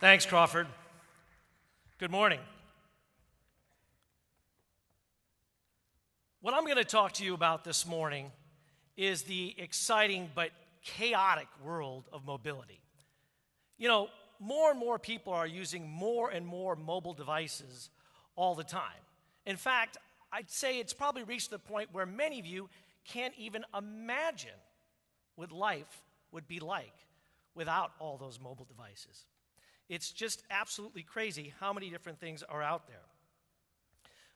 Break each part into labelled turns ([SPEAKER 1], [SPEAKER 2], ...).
[SPEAKER 1] Thanks, Crawford. Good morning. What I'm going to talk to you about this morning is the exciting but chaotic world of mobility. You know, more and more people are using more and more mobile devices all the time. In fact, I'd say it's probably reached the point where many of you can't even imagine what life would be like without all those mobile devices. It's just absolutely crazy how many different things are out there.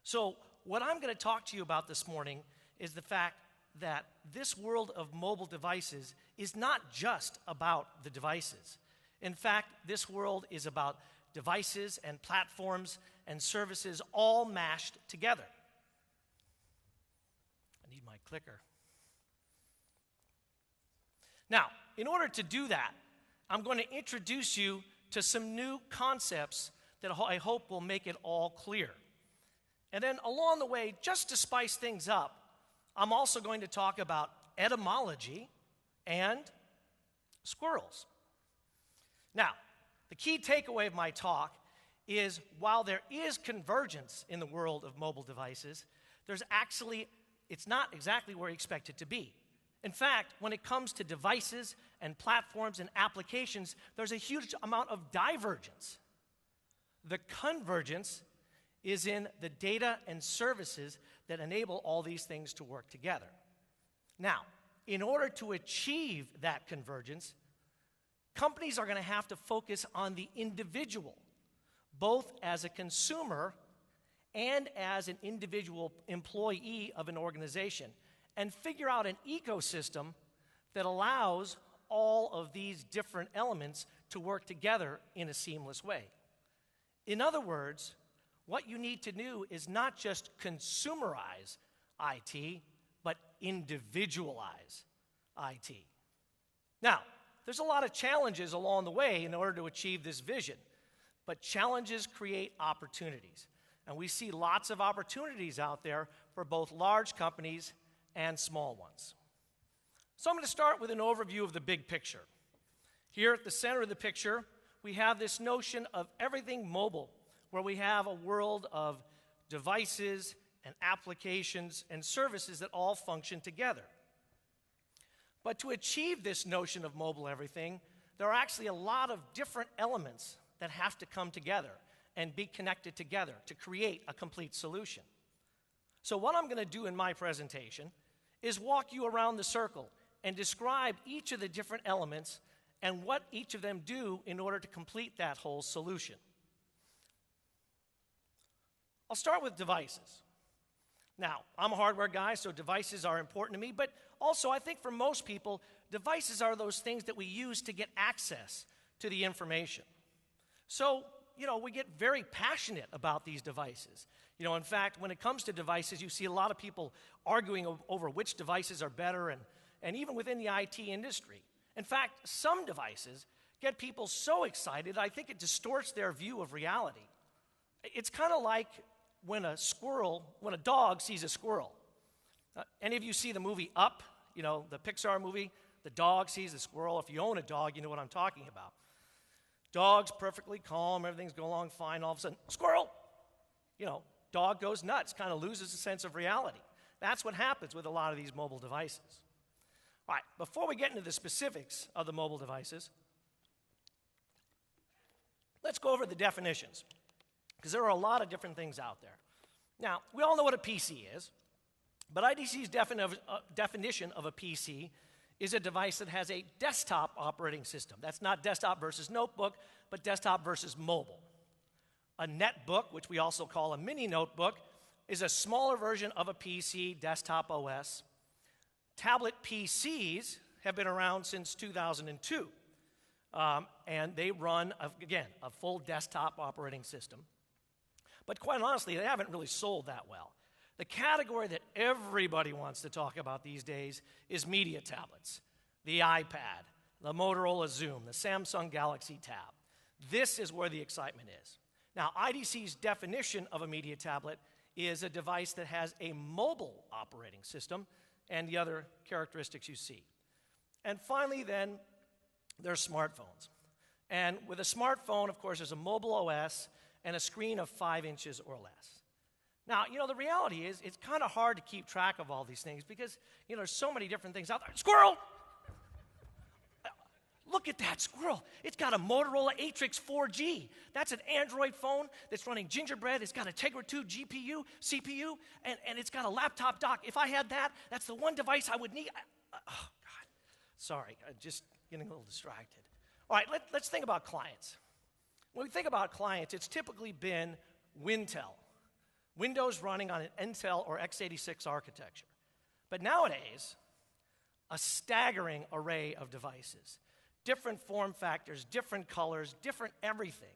[SPEAKER 1] So what I'm going to talk to you about this morning is the fact that this world of mobile devices is not just about the devices. In fact, this world is about devices and platforms and services all mashed together. I need my clicker. Now, in order to do that, I'm going to introduce you to some new concepts that I hope will make it all clear. And then along the way, just to spice things up, I'm also going to talk about etymology and squirrels. Now, the key takeaway of my talk is while there is convergence in the world of mobile devices, it's not exactly where you expect it to be. In fact, when it comes to devices and platforms and applications, there's a huge amount of divergence. The convergence is in the data and services that enable all these things to work together. Now, in order to achieve that convergence, companies are going to have to focus on the individual, both as a consumer and as an individual employee of an organization, and figure out an ecosystem that allows all of these different elements to work together in a seamless way. In other words, what you need to do is not just consumerize IT, but individualize IT. Now, there's a lot of challenges along the way in order to achieve this vision, but challenges create opportunities. And we see lots of opportunities out there for both large companies and small ones. So I'm going to start with an overview of the big picture. Here at the center of the picture, we have this notion of everything mobile, where we have a world of devices and applications and services that all function together. But to achieve this notion of mobile everything, there are actually a lot of different elements that have to come together and be connected together to create a complete solution. So what I'm going to do in my presentation is walk you around the circle and describe each of the different elements and what each of them do in order to complete that whole solution. I'll start with devices. Now, I'm a hardware guy, so devices are important to me, but also I think for most people, devices are those things that we use to get access to the information. So, we get very passionate about these devices. In fact, when it comes to devices, you see a lot of people arguing over which devices are better, and even within the IT industry. In fact, some devices get people so excited, I think it distorts their view of reality. It's kind of like when a dog sees a squirrel. Any of you see the movie Up, the Pixar movie? The dog sees the squirrel. If you own a dog, you know what I'm talking about. Dog's perfectly calm, everything's going along fine, all of a sudden, squirrel! Dog goes nuts, kind of loses a sense of reality. That's what happens with a lot of these mobile devices. All right, before we get into the specifics of the mobile devices, let's go over the definitions, because there are a lot of different things out there. Now, we all know what a PC is, but IDC's definition of a PC is a device that has a desktop operating system. That's not desktop versus notebook, but desktop versus mobile. A netbook, which we also call a mini notebook, is a smaller version of a PC desktop OS. Tablet PCs have been around since 2002, and they run, again, a full desktop operating system. But quite honestly, they haven't really sold that well. The category that everybody wants to talk about these days is media tablets, the iPad, the Motorola Zoom, the Samsung Galaxy Tab. This is where the excitement is. Now, IDC's definition of a media tablet is a device that has a mobile operating system and the other characteristics you see. And finally, then, there's smartphones. And with a smartphone, of course, there's a mobile OS and a screen of 5 inches or less. Now, the reality is it's kind of hard to keep track of all these things because, there's so many different things out there. Squirrel! Look at that squirrel. It's got a Motorola Atrix 4G. That's an Android phone that's running Gingerbread. It's got a Tegra 2 GPU, CPU, and it's got a laptop dock. If I had that, that's the one device I would need. Oh, God. Sorry, I'm just getting a little distracted. All right, let's think about clients. When we think about clients, it's typically been Wintel, Windows running on an Intel or x86 architecture. But nowadays, a staggering array of devices. Different form factors, different colors, different everything.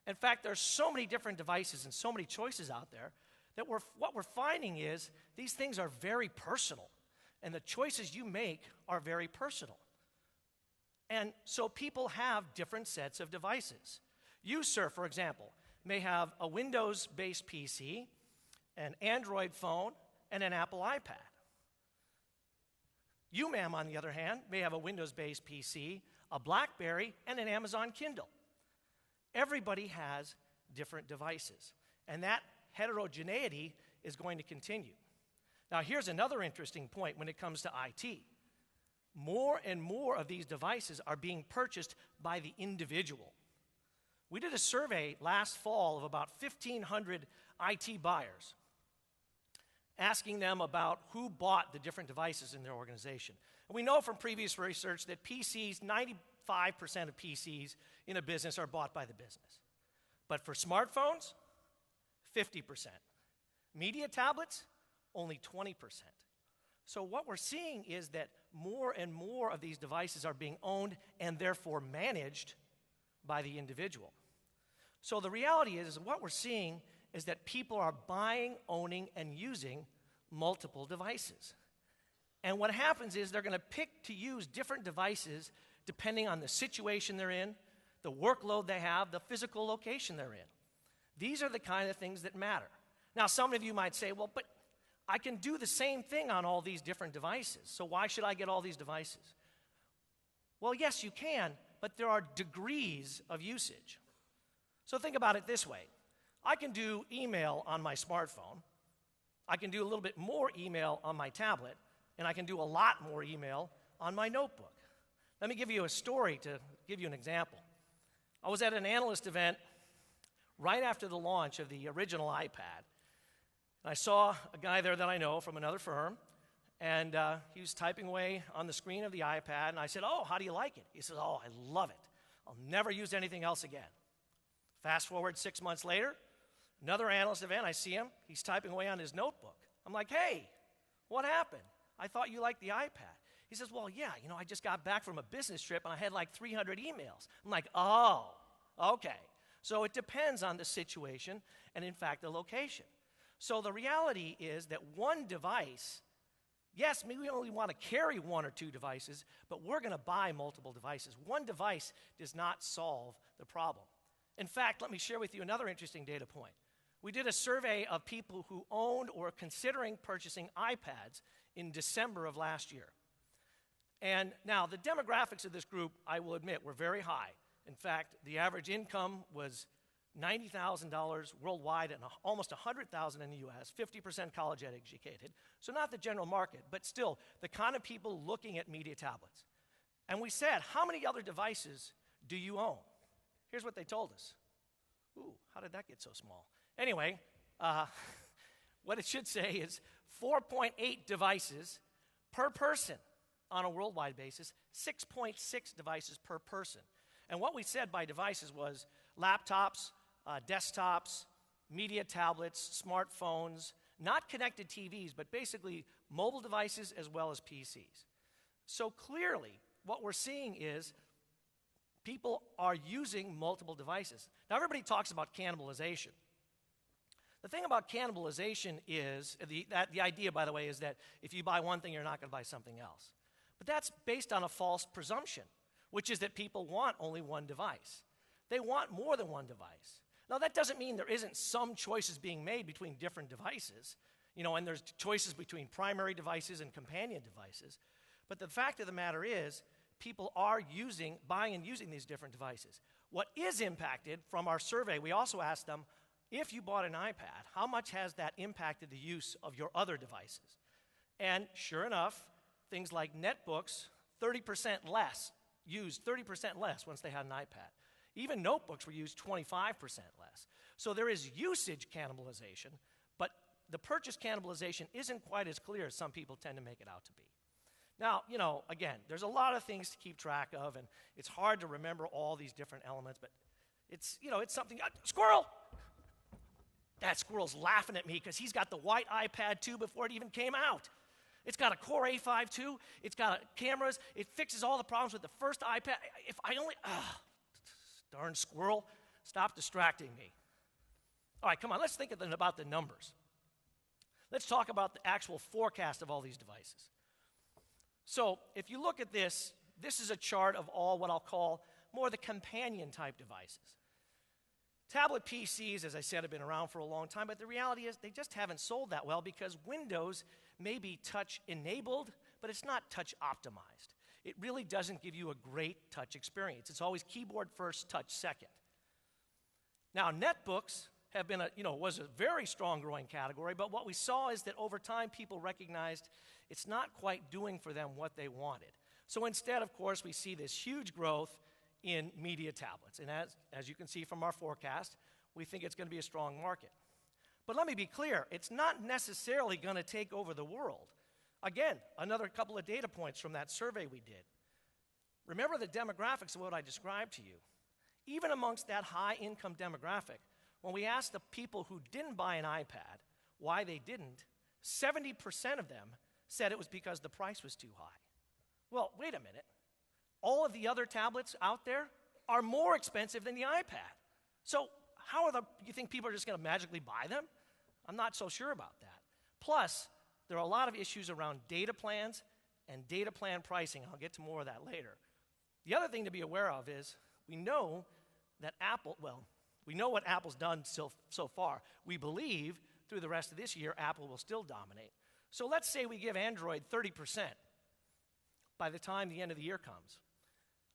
[SPEAKER 1] In fact, there's so many different devices and so many choices out there that what we're finding is these things are very personal, and the choices you make are very personal. And so people have different sets of devices. You, sir, for example, may have a Windows-based PC, an Android phone, and an Apple iPad. You, ma'am, on the other hand, may have a Windows-based PC, a BlackBerry, and an Amazon Kindle. Everybody has different devices, and that heterogeneity is going to continue. Now, here's another interesting point when it comes to IT. More and more of these devices are being purchased by the individual. We did a survey last fall of about 1,500 IT buyers, asking them about who bought the different devices in their organization. And we know from previous research that PCs, 95% of PCs in a business are bought by the business. But for smartphones, 50%. Media tablets, only 20%. So what we're seeing is that more and more of these devices are being owned and therefore managed by the individual. So the reality is what we're seeing is that people are buying, owning, and using multiple devices. And what happens is they're going to pick to use different devices depending on the situation they're in, the workload they have, the physical location they're in. These are the kind of things that matter. Now, some of you might say, well, but I can do the same thing on all these different devices, so why should I get all these devices? Well, yes, you can, but there are degrees of usage. So think about it this way. I can do email on my smartphone, I can do a little bit more email on my tablet, and I can do a lot more email on my notebook. Let me give you a story to give you an example. I was at an analyst event right after the launch of the original iPad. I saw a guy there that I know from another firm, and he was typing away on the screen of the iPad, and I said, oh, how do you like it? He said, oh, I love it. I'll never use anything else again. Fast forward 6 months later, another analyst event, I see him. He's typing away on his notebook. I'm like, hey, what happened? I thought you liked the iPad. He says, well, yeah, I just got back from a business trip, and I had like 300 emails. I'm like, oh, okay. So it depends on the situation and, in fact, the location. So the reality is that one device, yes, maybe we only want to carry 1 or 2 devices, but we're going to buy multiple devices. One device does not solve the problem. In fact, let me share with you another interesting data point. We did a survey of people who owned or were considering purchasing iPads in December of last year. And now, the demographics of this group, I will admit, were very high. In fact, the average income was $90,000 worldwide and almost $100,000 in the U.S., 50% college educated. So not the general market, but still the kind of people looking at media tablets. And we said, how many other devices do you own? Here's what they told us. Ooh, how did that get so small? Anyway, what it should say is 4.8 devices per person on a worldwide basis, 6.6 devices per person. And what we said by devices was laptops, desktops, media tablets, smartphones, not connected TVs, but basically mobile devices as well as PCs. So clearly, what we're seeing is people are using multiple devices. Now, everybody talks about cannibalization. The thing about cannibalization is, the idea, by the way, is that if you buy one thing, you're not going to buy something else. But that's based on a false presumption, which is that people want only one device. They want more than one device. Now, that doesn't mean there isn't some choices being made between different devices, and there's choices between primary devices and companion devices. But the fact of the matter is, people are buying and using these different devices. What is impacted from our survey, we also asked them, if you bought an iPad, how much has that impacted the use of your other devices? And sure enough, things like netbooks, 30% less, used 30% less once they had an iPad. Even notebooks were used 25% less. So there is usage cannibalization, but the purchase cannibalization isn't quite as clear as some people tend to make it out to be. Now, again, there's a lot of things to keep track of, and it's hard to remember all these different elements, but it's something. Squirrel! That squirrel's laughing at me because he's got the white iPad 2 before it even came out. It's got a Core A5 too. It's got cameras. It fixes all the problems with the first iPad. If I only, darn squirrel, stop distracting me. All right, come on, let's think about the numbers. Let's talk about the actual forecast of all these devices. So if you look at this, this is a chart of all what I'll call more the companion type devices. Tablet PCs, as I said, have been around for a long time, but the reality is they just haven't sold that well because Windows may be touch enabled, but it's not touch optimized. It really doesn't give you a great touch experience. It's always keyboard first, touch second. Now, netbooks have been was a very strong growing category, but what we saw is that over time people recognized it's not quite doing for them what they wanted. So instead, of course, we see this huge growth in media tablets. And as you can see from our forecast, we think it's going to be a strong market. But let me be clear, it's not necessarily going to take over the world. Again, another couple of data points from that survey we did. Remember the demographics of what I described to you. Even amongst that high-income demographic, when we asked the people who didn't buy an iPad why they didn't, 70% of them said it was because the price was too high. Well, wait a minute. All of the other tablets out there are more expensive than the iPad. So you think people are just going to magically buy them? I'm not so sure about that. Plus, there are a lot of issues around data plans and data plan pricing. I'll get to more of that later. The other thing to be aware of is we know that we know what Apple's done so far. We believe through the rest of this year, Apple will still dominate. So let's say we give Android 30% by the time the end of the year comes.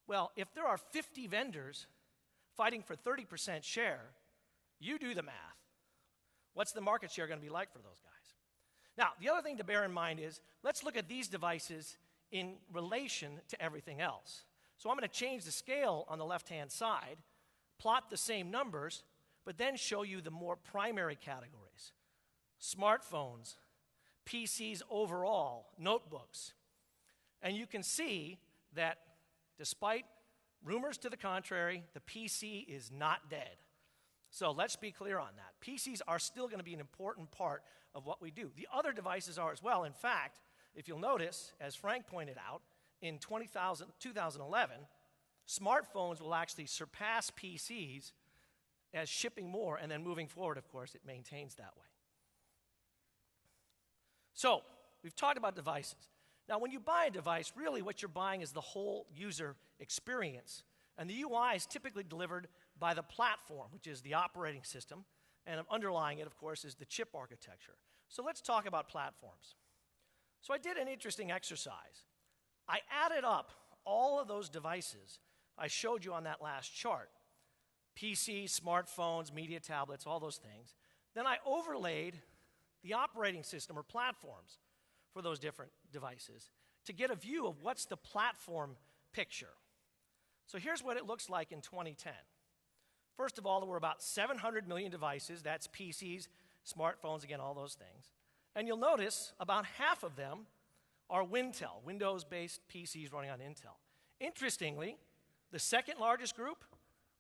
[SPEAKER 1] Well, if there are 50 vendors fighting for 30% share, you do the math. What's the market share going to be like for those guys? Now, the other thing to bear in mind is, let's look at these devices in relation to everything else. So I'm going to change the scale on the left-hand side, plot the same numbers, but then show you the more primary categories. Smartphones, PCs overall, notebooks. And you can see that despite rumors to the contrary, the PC is not dead. So let's be clear on that. PCs are still going to be an important part of what we do. The other devices are as well. In fact, if you'll notice, as Frank pointed out, in 2011, smartphones will actually surpass PCs as shipping more, and then moving forward, of course, it maintains that way. So we've talked about devices. Now, when you buy a device, really what you're buying is the whole user experience. And the UI is typically delivered by the platform, which is the operating system. And underlying it, of course, is the chip architecture. So let's talk about platforms. So I did an interesting exercise. I added up all of those devices I showed you on that last chart. PCs, smartphones, media tablets, all those things. Then I overlaid the operating system or platforms for those different devices to get a view of what's the platform picture. So here's what it looks like in 2010. First of all, there were about 700 million devices. That's PCs, smartphones, again, all those things. And you'll notice about half of them are Wintel, Windows-based PCs running on Intel. Interestingly, the second largest group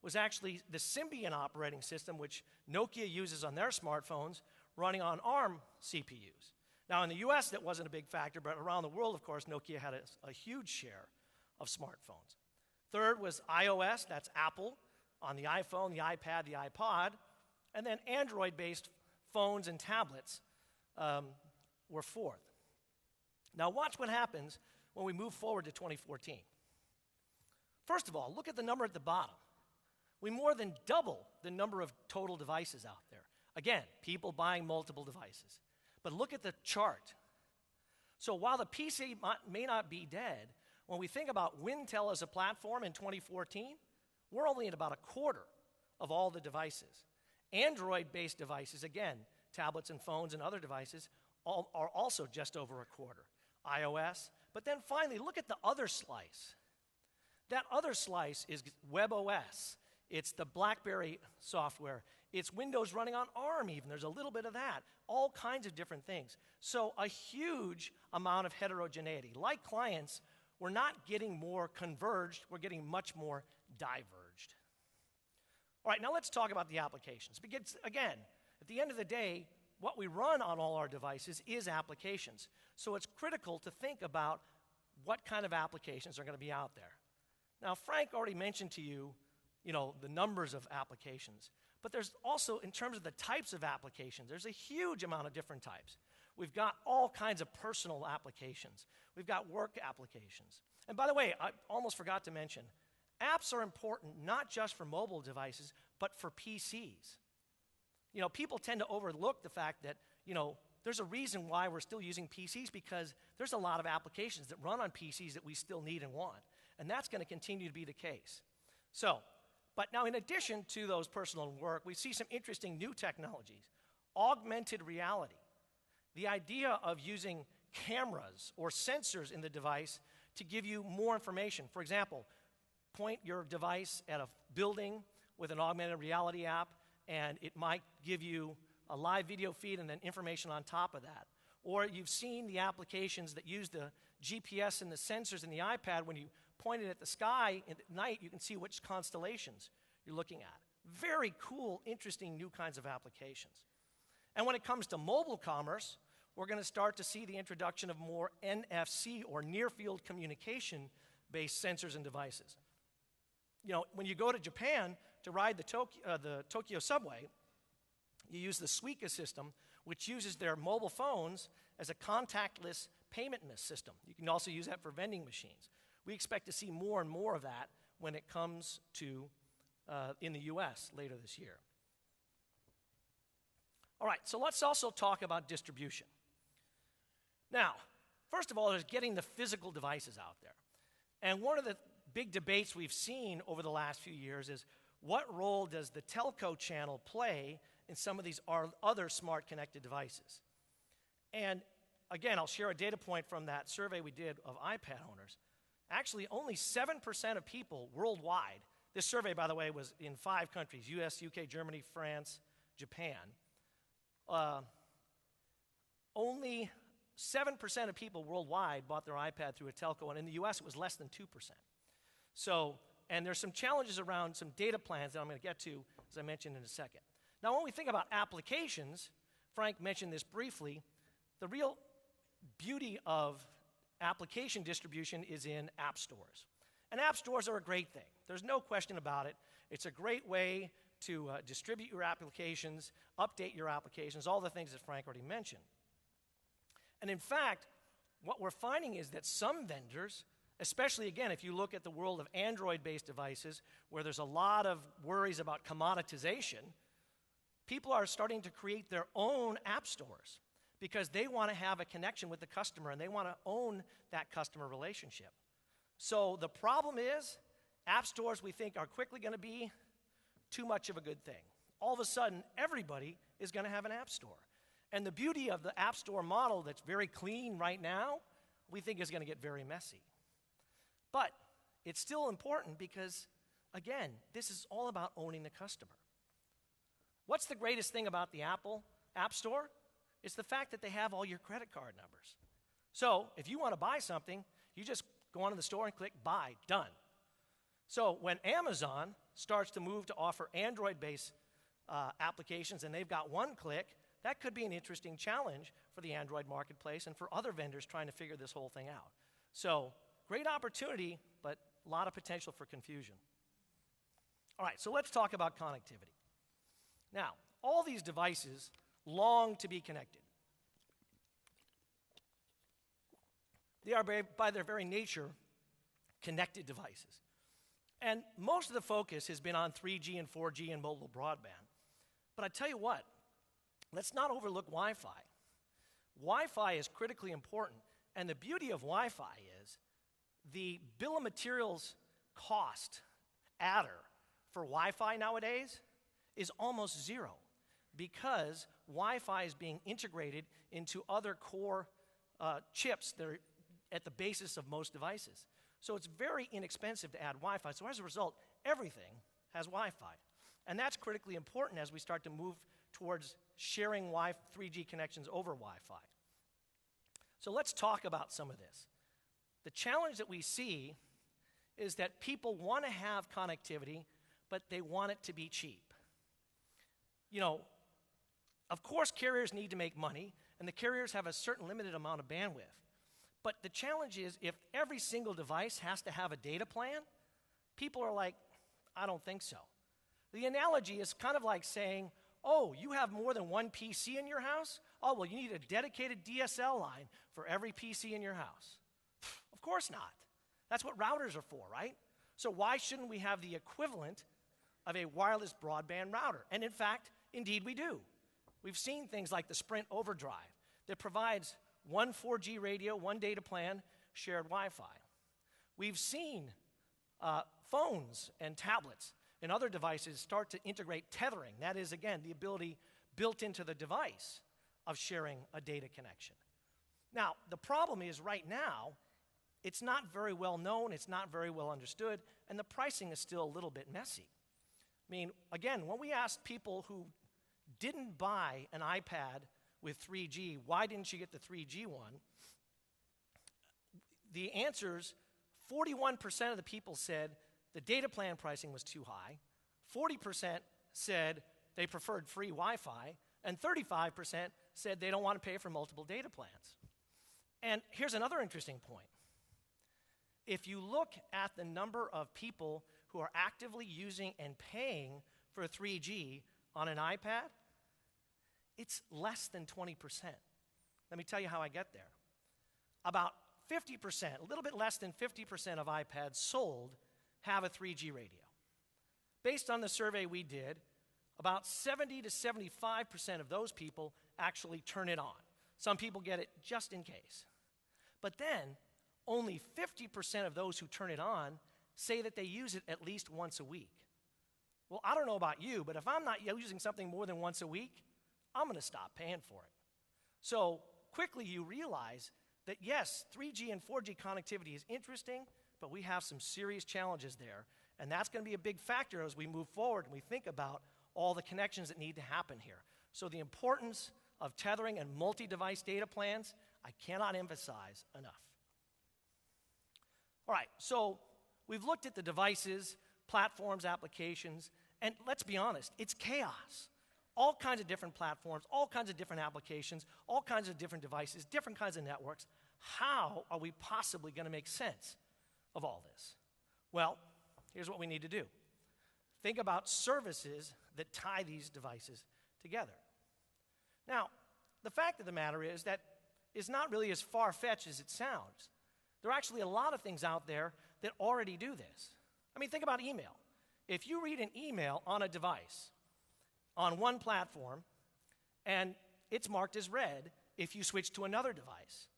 [SPEAKER 1] was actually the Symbian operating system, which Nokia uses on their smartphones, running on ARM CPUs. Now, in the US, that wasn't a big factor, but around the world, of course, Nokia had a huge share of smartphones. Third was iOS, that's Apple, on the iPhone, the iPad, the iPod. And then Android-based phones and tablets were fourth. Now, watch what happens when we move forward to 2014. First of all, look at the number at the bottom. We more than double the number of total devices out there. Again, people buying multiple devices. But look at the chart. So while the PC may not be dead, when we think about Wintel as a platform in 2014, we're only at about a quarter of all the devices. Android-based devices, again, tablets and phones and other devices, are also just over a quarter. iOS. But then finally, look at the other slice. That other slice is WebOS. It's the BlackBerry software. It's Windows running on ARM even. There's a little bit of that. All kinds of different things. So a huge amount of heterogeneity. Like clients, we're not getting more converged. We're getting much more diverged. All right, now let's talk about the applications. Because, again, at the end of the day, what we run on all our devices is applications. So it's critical to think about what kind of applications are going to be out there. Now, Frank already mentioned to you, the numbers of applications. But there's also, in terms of the types of applications, there's a huge amount of different types. We've got all kinds of personal applications. We've got work applications. And by the way, I almost forgot to mention, apps are important not just for mobile devices, but for PCs. People tend to overlook the fact that, there's a reason why we're still using PCs, because there's a lot of applications that run on PCs that we still need and want. And that's going to continue to be the case. But now in addition to those personal and work, we see some interesting new technologies. Augmented reality. The idea of using cameras or sensors in the device to give you more information. For example, point your device at a building with an augmented reality app, and it might give you a live video feed and then information on top of that. Or you've seen the applications that use the GPS and the sensors in the iPad. When you point it at the sky at night, you can see which constellations you're looking at. Very cool, interesting new kinds of applications. And when it comes to mobile commerce, we're going to start to see the introduction of more NFC or near-field communication-based sensors and devices. When you go to Japan to ride the Tokyo subway, you use the Suica system, which uses their mobile phones as a contactless payment system. You can also use that for vending machines. We expect to see more and more of that when it comes to in the US later this year. All right, so let's also talk about distribution. Now, first of all, there's getting the physical devices out there. And one of the big debates we've seen over the last few years is, what role does the telco channel play in some of these other smart connected devices? And again, I'll share a data point from that survey we did of iPad owners. Actually, only 7% of people worldwide, this survey, by the way, was in 5 countries, US, UK, Germany, France, Japan. Only 7% of people worldwide bought their iPad through a telco, and in the US it was less than 2%. And there's some challenges around some data plans that I'm going to get to, as I mentioned, in a second. Now, when we think about applications, Frank mentioned this briefly, the real beauty of application distribution is in app stores. And app stores are a great thing. There's no question about it. It's a great way to distribute your applications, update your applications, all the things that Frank already mentioned. And in fact, what we're finding is that some vendors, especially, again, if you look at the world of Android-based devices, where there's a lot of worries about commoditization, people are starting to create their own app stores because they want to have a connection with the customer and they want to own that customer relationship. So the problem is, app stores, we think, are quickly going to be too much of a good thing. All of a sudden, everybody is going to have an app store. And the beauty of the app store model that's very clean right now, we think is going to get very messy. But it's still important because, again, this is all about owning the customer. What's the greatest thing about the Apple App Store? It's the fact that they have all your credit card numbers. So if you want to buy something, you just go onto the store and click buy, done. So when Amazon starts to move to offer Android-based applications and they've got one click, that could be an interesting challenge for the Android marketplace and for other vendors trying to figure this whole thing out. So great opportunity, but a lot of potential for confusion. All right, so let's talk about connectivity. Now, all these devices long to be connected. They are, by their very nature, connected devices. And most of the focus has been on 3G and 4G and mobile broadband. But I tell you what, let's not overlook Wi-Fi. Wi-Fi is critically important, and the beauty of Wi-Fi is the bill of materials cost adder for Wi-Fi nowadays is almost zero because Wi-Fi is being integrated into other core chips that are at the basis of most devices. So it's very inexpensive to add Wi-Fi. So as a result, everything has Wi-Fi. And that's critically important as we start to move towards sharing 3G connections over Wi-Fi. So let's talk about some of this. The challenge that we see is that people want to have connectivity, but they want it to be cheap. You know, of course carriers need to make money, and the carriers have a certain limited amount of bandwidth. But the challenge is if every single device has to have a data plan, people are like, I don't think so. The analogy is kind of like saying, oh, you have more than one PC in your house? Oh, well, you need a dedicated DSL line for every PC in your house. Of course not. That's what routers are for, right? So why shouldn't we have the equivalent of a wireless broadband router? And in fact, indeed we do. We've seen things like the Sprint Overdrive that provides one 4G radio, one data plan, shared Wi-Fi. We've seen phones and tablets and other devices start to integrate tethering. That is, again, the ability built into the device of sharing a data connection. Now, the problem is right now, it's not very well known, it's not very well understood, and the pricing is still a little bit messy. I mean, again, when we asked people who didn't buy an iPad with 3G, why didn't you get the 3G one? The answers, 41% of the people said the data plan pricing was too high, 40% said they preferred free Wi-Fi, and 35% said they don't want to pay for multiple data plans. And here's another interesting point. If you look at the number of people who are actively using and paying for 3G on an iPad, it's less than 20%. Let me tell you how I get there. About 50%, a little bit less than 50% of iPads sold have a 3G radio. Based on the survey we did, about 70 to 75% of those people actually turn it on. Some people get it just in case. But then, only 50% of those who turn it on say that they use it at least once a week. Well, I don't know about you, but if I'm not using something more than once a week, I'm going to stop paying for it. So quickly you realize that yes, 3G and 4G connectivity is interesting, but we have some serious challenges there. And that's going to be a big factor as we move forward and we think about all the connections that need to happen here. So the importance of tethering and multi-device data plans, I cannot emphasize enough. All right, so we've looked at the devices, platforms, applications, and let's be honest, it's chaos. All kinds of different platforms, all kinds of different applications, all kinds of different devices, different kinds of networks. How are we possibly going to make sense of all this? Well, here's what we need to do. Think about services that tie these devices together. Now, the fact of the matter is that it's not really as far-fetched as it sounds. There are actually a lot of things out there that already do this. I mean, think about email. If you read an email on a device, on one platform, and it's marked as read if you switch to another device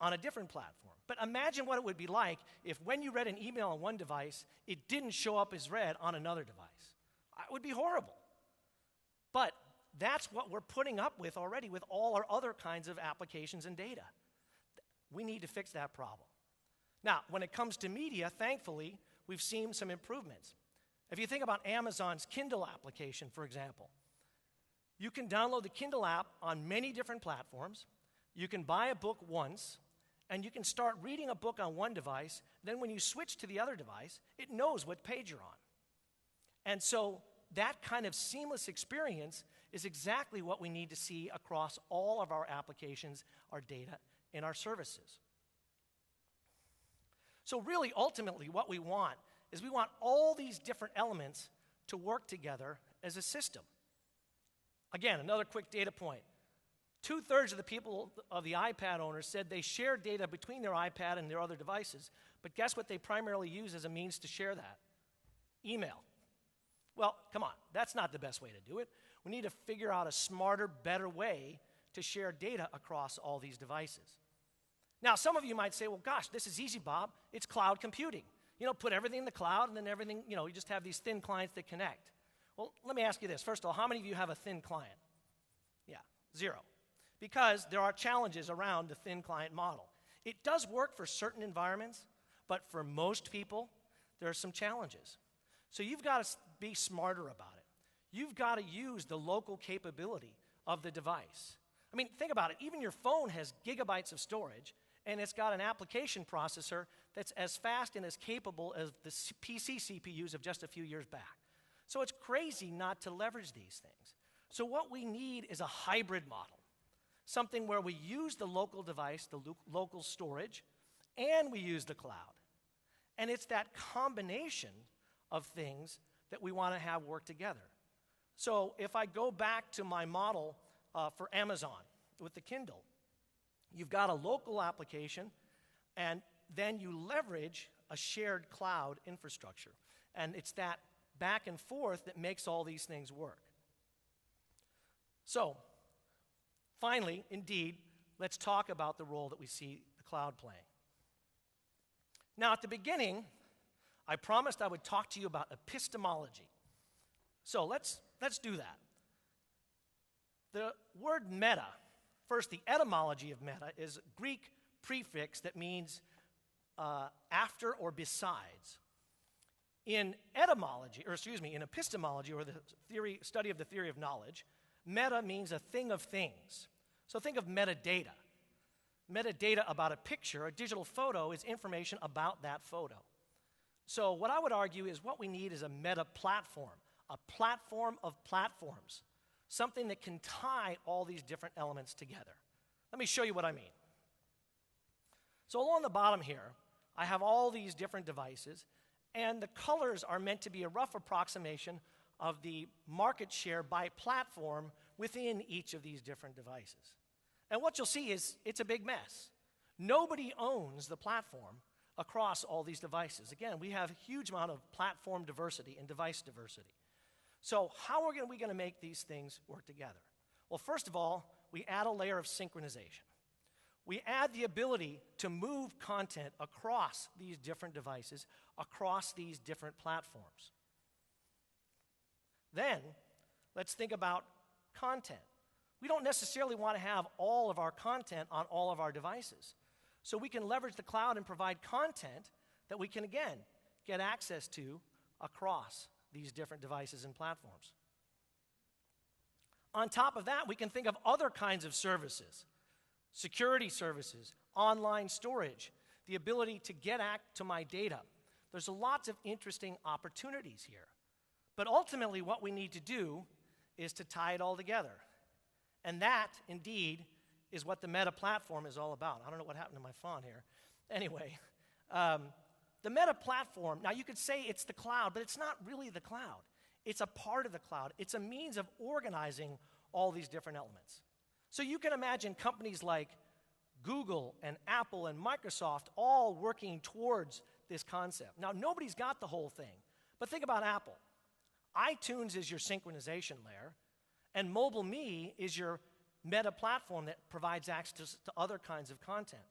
[SPEAKER 1] on a different platform. But imagine what it would be like if when you read an email on one device, it didn't show up as read on another device. It would be horrible. But that's what we're putting up with already with all our other kinds of applications and data. We need to fix that problem. Now, when it comes to media, thankfully, we've seen some improvements. If you think about Amazon's Kindle application, for example, you can download the Kindle app on many different platforms, you can buy a book once, and you can start reading a book on one device, then when you switch to the other device, it knows what page you're on. And so that kind of seamless experience is exactly what we need to see across all of our applications, our data, and our services. So really, ultimately, what we want is we want all these different elements to work together as a system. Again, another quick data point. 2/3 of the people of the iPad owners said they share data between their iPad and their other devices, but guess what they primarily use as a means to share that? Email. Well, come on, that's not the best way to do it. We need to figure out a smarter, better way to share data across all these devices. Now, some of you might say, well, gosh, this is easy, Bob. It's cloud computing. Put everything in the cloud, and then everything, you just have these thin clients that connect. Well, let me ask you this. First of all, how many of you have a thin client? Yeah, 0. Because there are challenges around the thin client model. It does work for certain environments, but for most people, there are some challenges. So you've got to be smarter about it. You've got to use the local capability of the device. I mean, think about it. Even your phone has gigabytes of storage, and it's got an application processor that's as fast and as capable as the PC CPUs of just a few years back. So it's crazy not to leverage these things. So what we need is a hybrid model, something where we use the local device, the local storage, and we use the cloud. And it's that combination of things that we want to have work together. So if I go back to my model for Amazon with the Kindle, you've got a local application, and then you leverage a shared cloud infrastructure. And it's that back and forth that makes all these things work. So, finally, indeed, let's talk about the role that we see the cloud playing. Now, at the beginning, I promised I would talk to you about epistemology. So let's do that. The word meta, first, the etymology of meta is a Greek prefix that means after or besides. In epistemology, or the study of the theory of knowledge, meta means a thing of things. So think of metadata. Metadata about a picture, a digital photo, is information about that photo. So what I would argue is what we need is a meta platform, a platform of platforms, something that can tie all these different elements together. Let me show you what I mean. So along the bottom here, I have all these different devices, and the colors are meant to be a rough approximation of the market share by platform within each of these different devices. And what you'll see is it's a big mess. Nobody owns the platform across all these devices. Again, we have a huge amount of platform diversity and device diversity. So how are we going to make these things work together? Well, first of all, we add a layer of synchronization. We add the ability to move content across these different devices, across these different platforms. Then, let's think about content. We don't necessarily want to have all of our content on all of our devices. So we can leverage the cloud and provide content that we can, again, get access to across these different devices and platforms. On top of that, we can think of other kinds of services, security services, online storage, the ability to get to my data. There's lots of interesting opportunities here. But ultimately, what we need to do is to tie it all together. And that, indeed, is what the Meta platform is all about. I don't know what happened to my font here. Anyway, the Meta platform, now you could say it's the cloud, but it's not really the cloud. It's a part of the cloud. It's a means of organizing all these different elements. So you can imagine companies like Google and Apple and Microsoft all working towards this concept. Now, nobody's got the whole thing, but think about Apple. iTunes is your synchronization layer, and MobileMe is your Meta platform that provides access to other kinds of content.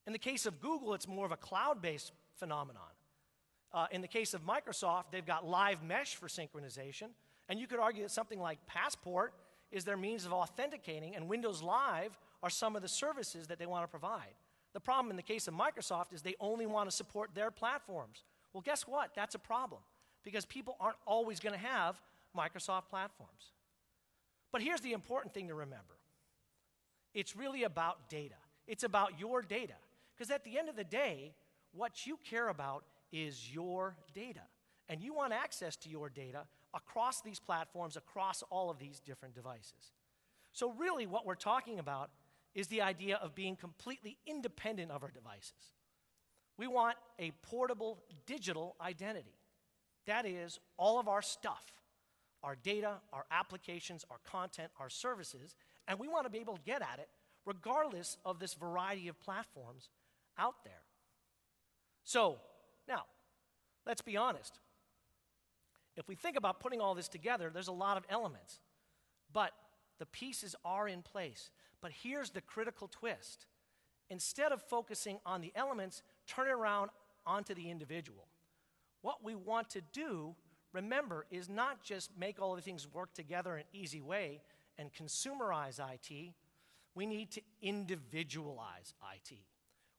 [SPEAKER 1] In the case of Google, it's more of a cloud-based phenomenon. In the case of Microsoft, they've got Live Mesh for synchronization, and you could argue that something like Passport is their means of authenticating, and Windows Live are some of the services that they want to provide. The problem in the case of Microsoft is they only want to support their platforms. Well, guess what? That's a problem, because people aren't always going to have Microsoft platforms. But here's the important thing to remember. It's really about data. It's about your data. Because at the end of the day, what you care about is your data. And you want access to your data across these platforms, across all of these different devices. So really what we're talking about is the idea of being completely independent of our devices. We want a portable digital identity. That is, all of our stuff, our data, our applications, our content, our services, and we want to be able to get at it regardless of this variety of platforms out there. So, now, let's be honest. If we think about putting all this together, there's a lot of elements, but the pieces are in place. But here's the critical twist. instead of focusing on the elements, turn it around onto the individual. What we want to do, remember, is not just make all the things work together in an easy way and consumerize IT. We need to individualize IT.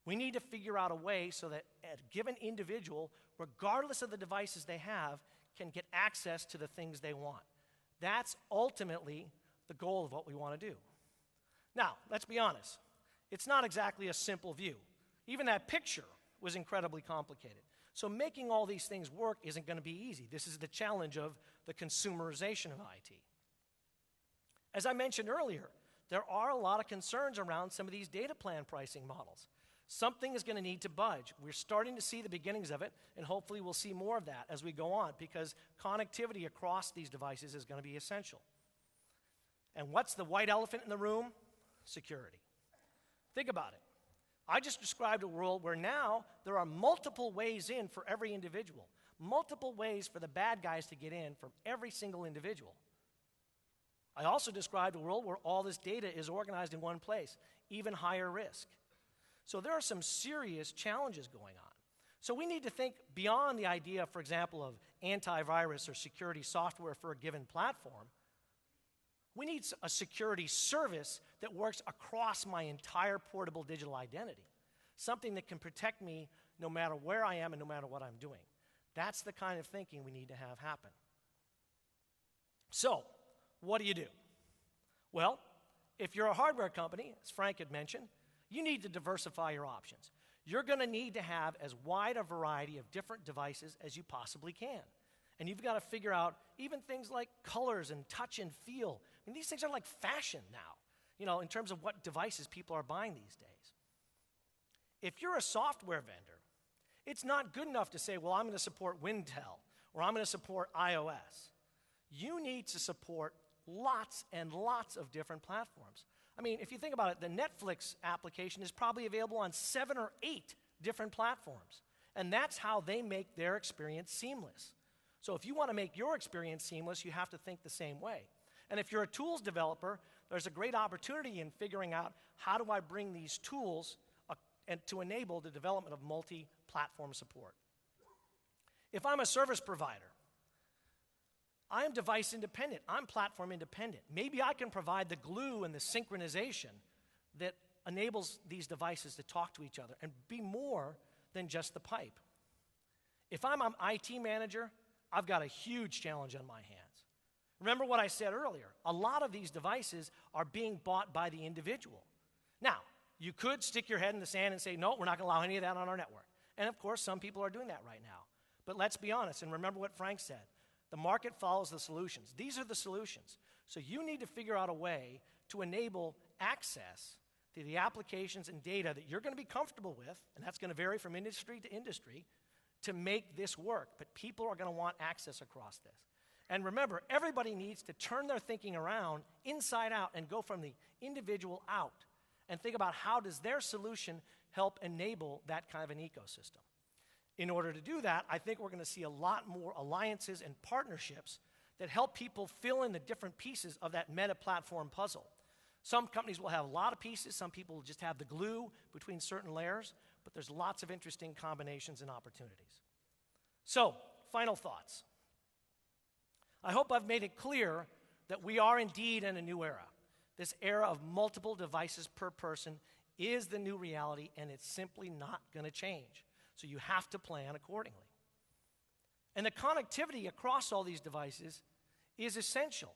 [SPEAKER 1] We need to figure out a way so that a given individual, regardless of the devices they have, can get access to the things they want. That's ultimately the goal of what we want to do. Now, let's be honest. It's not exactly a simple view. Even that picture was incredibly complicated. So making all these things work isn't going to be easy. This is the challenge of the consumerization of IT. As I mentioned earlier, there are a lot of concerns around some of these data plan pricing models. Something is going to need to budge. We're starting to see the beginnings of it, and hopefully we'll see more of that as we go on, because connectivity across these devices is going to be essential. And what's the white elephant in the room? Security. Think about it. I just described a world where now there are multiple ways in for every individual, multiple ways for the bad guys to get in from every single individual. I also described a world where all this data is organized in one place, even higher risk. So there are some serious challenges going on. So we need to think beyond the idea, for example, of antivirus or security software for a given platform. We need a security service that works across my entire portable digital identity, something that can protect me no matter where I am and no matter what I'm doing. That's the kind of thinking we need to have happen. So, what do you do? Well, if you're a hardware company, as Frank had mentioned, you need to diversify your options. You're going to need to have as wide a variety of different devices as you possibly can. And you've got to figure out even things like colors and touch and feel. I mean, these things are like fashion now, in terms of what devices people are buying these days. If you're a software vendor, it's not good enough to say, well, I'm going to support Wintel or I'm going to support iOS. You need to support lots and lots of different platforms. I mean, if you think about it, the Netflix application is probably available on 7 or 8 different platforms. And that's how they make their experience seamless. So if you want to make your experience seamless, you have to think the same way. And if you're a tools developer, there's a great opportunity in figuring out how do I bring these tools and to enable the development of multi-platform support. If I'm a service provider, I'm device independent, I'm platform independent. Maybe I can provide the glue and the synchronization that enables these devices to talk to each other and be more than just the pipe. If I'm an IT manager, I've got a huge challenge on my hands. Remember what I said earlier, a lot of these devices are being bought by the individual. Now, you could stick your head in the sand and say, no, we're not going to allow any of that on our network. And of course, some people are doing that right now. But let's be honest, and remember what Frank said. The market follows the solutions. These are the solutions. So you need to figure out a way to enable access to the applications and data that you're going to be comfortable with, and that's going to vary from industry to industry, to make this work. But people are going to want access across this. And remember, everybody needs to turn their thinking around inside out and go from the individual out and think about how does their solution help enable that kind of an ecosystem. In order to do that, I think we're going to see a lot more alliances and partnerships that help people fill in the different pieces of that meta-platform puzzle. Some companies will have a lot of pieces, some people will just have the glue between certain layers, but there's lots of interesting combinations and opportunities. So, final thoughts. I hope I've made it clear that we are indeed in a new era. This era of multiple devices per person is the new reality, and it's simply not going to change. So you have to plan accordingly. And the connectivity across all these devices is essential.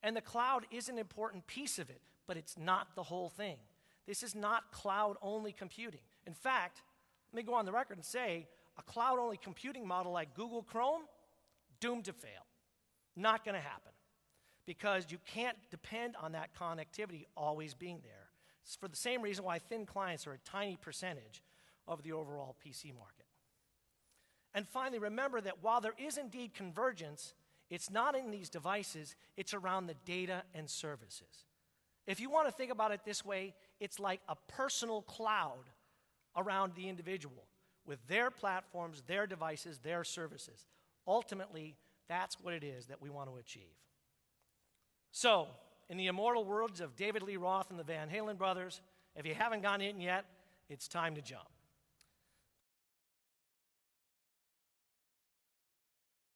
[SPEAKER 1] And the cloud is an important piece of it, but it's not the whole thing. This is not cloud-only computing. In fact, let me go on the record and say, a cloud-only computing model like Google Chrome, doomed to fail. Not going to happen. Because you can't depend on that connectivity always being there. It's for the same reason why thin clients are a tiny percentage of the overall PC market. And finally, remember that while there is indeed convergence, it's not in these devices, it's around the data and services. If you want to think about it this way, it's like a personal cloud around the individual with their platforms, their devices, their services. Ultimately, that's what it is that we want to achieve. So, in the immortal words of David Lee Roth and the Van Halen brothers, if you haven't gone in yet, it's time to jump.